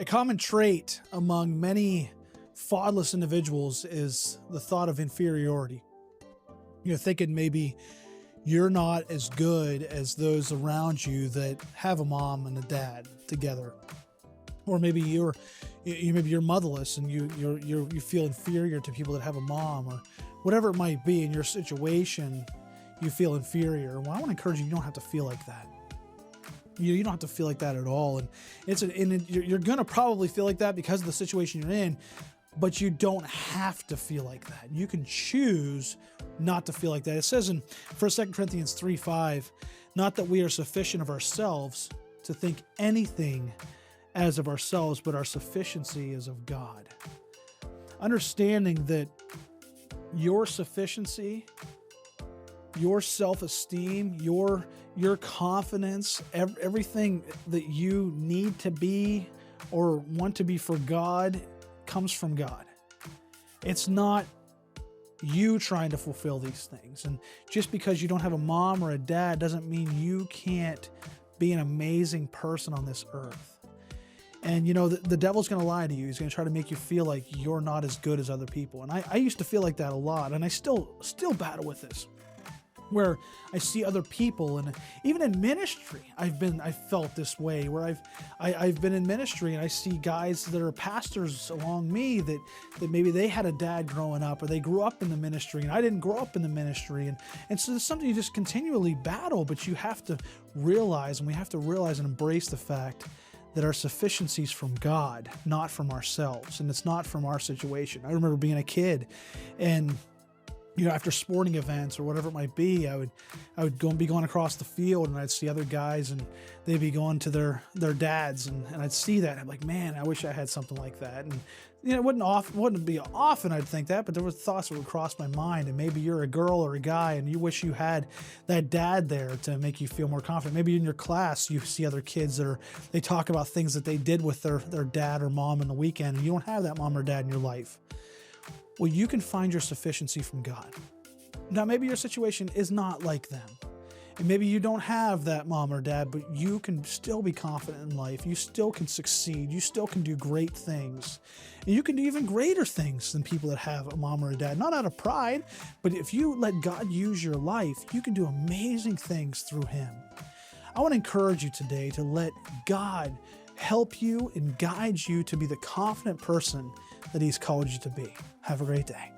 A common trait among many fatherless individuals is the thought of inferiority. You're thinking maybe you're not as good as those around you that have a mom and a dad together. Or maybe you're motherless and you feel inferior to people that have a mom, or whatever it might be in your situation, you feel inferior. Well, I want to encourage you, you don't have to feel like that. You don't have to feel like that at all. And you're going to probably feel like that because of the situation you're in, but you don't have to feel like that. You can choose not to feel like that. It says in 2 Corinthians 3:5, not that we are sufficient of ourselves to think anything as of ourselves, but our sufficiency is of God. Understanding that your sufficiency, your self-esteem, your confidence, everything that you need to be or want to be for God comes from God. It's not you trying to fulfill these things. And just because you don't have a mom or a dad doesn't mean you can't be an amazing person on this earth. And you know, the devil's going to lie to you. He's going to try to make you feel like you're not as good as other people. And I used to feel like that a lot, and I still battle with this, where I see other people, and even in ministry, I felt this way, where I've been in ministry and I see guys that are pastors along me that maybe they had a dad growing up, or they grew up in the ministry and I didn't grow up in the ministry. And so it's something you just continually battle, but you have to realize, and we have to realize and embrace the fact that our sufficiency is from God, not from ourselves. And it's not from our situation. I remember being a kid, and you know, after sporting events or whatever it might be, I would be going across the field, and I'd see other guys, and they'd be going to their dads, and I'd see that. I'm like, man, I wish I had something like that. And you know, it wouldn't be often I'd think that, but there were thoughts that would cross my mind. And maybe you're a girl or a guy, and you wish you had that dad there to make you feel more confident. Maybe in your class, you see other kids they talk about things that they did with their dad or mom in the weekend, and you don't have that mom or dad in your life. Well, you can find your sufficiency from God. Now, maybe your situation is not like them. And maybe you don't have that mom or dad, but you can still be confident in life. You still can succeed. You still can do great things. And you can do even greater things than people that have a mom or a dad. Not out of pride, but if you let God use your life, you can do amazing things through Him. I want to encourage you today to let God help you and guide you to be the confident person that He's called you to be. Have a great day.